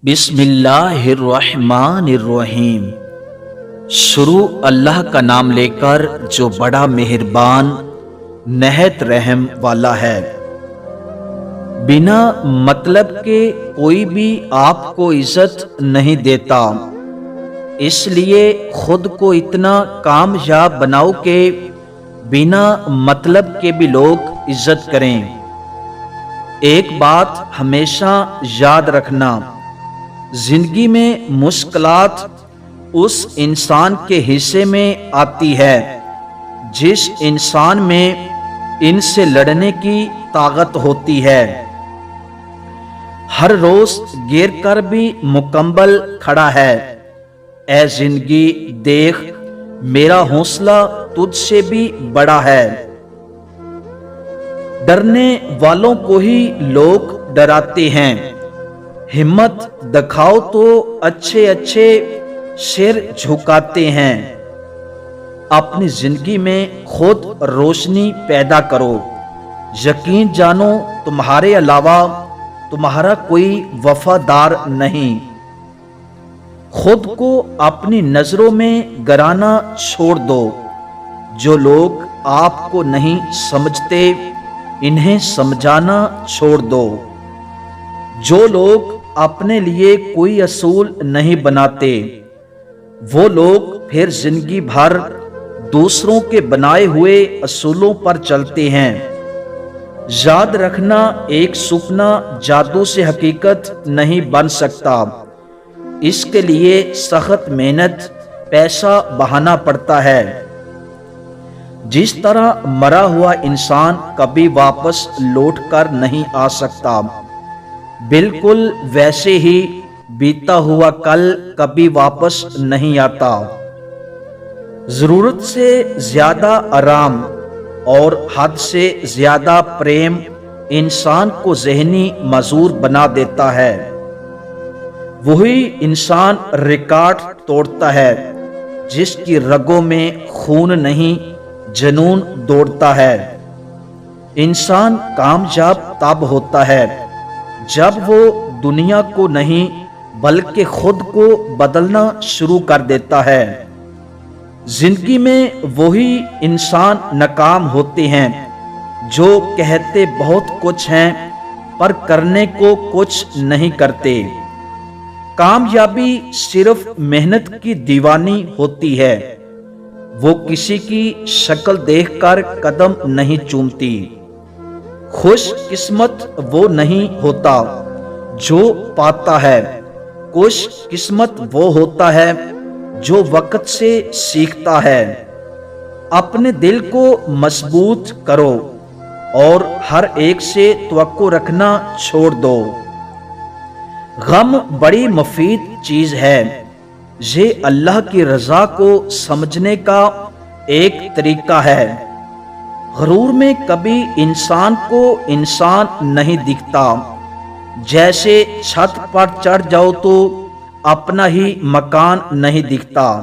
بسم اللہ الرحمن الرحیم۔ شروع اللہ کا نام لے کر جو بڑا مہربان نہایت رحم والا ہے۔ بنا مطلب کے کوئی بھی آپ کو عزت نہیں دیتا، اس لیے خود کو اتنا کامیاب بناؤ کہ بنا مطلب کے بھی لوگ عزت کریں۔ ایک بات ہمیشہ یاد رکھنا، زندگی میں مشکلات اس انسان کے حصے میں آتی ہے جس انسان میں ان سے لڑنے کی طاقت ہوتی ہے۔ ہر روز گر کر بھی مکمل کھڑا ہے۔ اے زندگی دیکھ، میرا حوصلہ تجھ سے بھی بڑا ہے۔ ڈرنے والوں کو ہی لوگ ڈراتے ہیں، ہمت دکھاؤ تو اچھے اچھے سر جھکاتے ہیں۔ اپنی زندگی میں خود روشنی پیدا کرو، یقین جانو تمہارے علاوہ تمہارا کوئی وفادار نہیں۔ خود کو اپنی نظروں میں گرانا چھوڑ دو۔ جو لوگ آپ کو نہیں سمجھتے انہیں سمجھانا چھوڑ دو۔ جو لوگ اپنے لیے کوئی اصول نہیں بناتے وہ لوگ پھر زندگی بھر دوسروں کے بنائے ہوئے اصولوں پر چلتے ہیں۔ یاد رکھنا، ایک سپنا جادو سے حقیقت نہیں بن سکتا، اس کے لیے سخت محنت پیسہ بہانا پڑتا ہے۔ جس طرح مرا ہوا انسان کبھی واپس لوٹ کر نہیں آ سکتا، بالکل ویسے ہی بیتا ہوا کل کبھی واپس نہیں آتا۔ ضرورت سے زیادہ آرام اور حد سے زیادہ پریم انسان کو ذہنی معذور بنا دیتا ہے۔ وہی انسان ریکارڈ توڑتا ہے جس کی رگوں میں خون نہیں جنون دوڑتا ہے۔ انسان کامیاب تب ہوتا ہے جب وہ دنیا کو نہیں بلکہ خود کو بدلنا شروع کر دیتا ہے۔ زندگی میں وہی انسان ناکام ہوتے ہیں جو کہتے بہت کچھ ہیں پر کرنے کو کچھ نہیں کرتے۔ کامیابی صرف محنت کی دیوانی ہوتی ہے، وہ کسی کی شکل دیکھ کر قدم نہیں چومتی۔ خوش قسمت وہ نہیں ہوتا جو پاتا ہے، خوش قسمت وہ ہوتا ہے جو وقت سے سیکھتا ہے۔ اپنے دل کو مضبوط کرو اور ہر ایک سے توقع رکھنا چھوڑ دو۔ غم بڑی مفید چیز ہے، یہ اللہ کی رضا کو سمجھنے کا ایک طریقہ ہے۔ غرور میں کبھی انسان کو انسان نہیں دکھتا، جیسے چھت پر چڑھ جاؤ تو اپنا ہی مکان نہیں دکھتا۔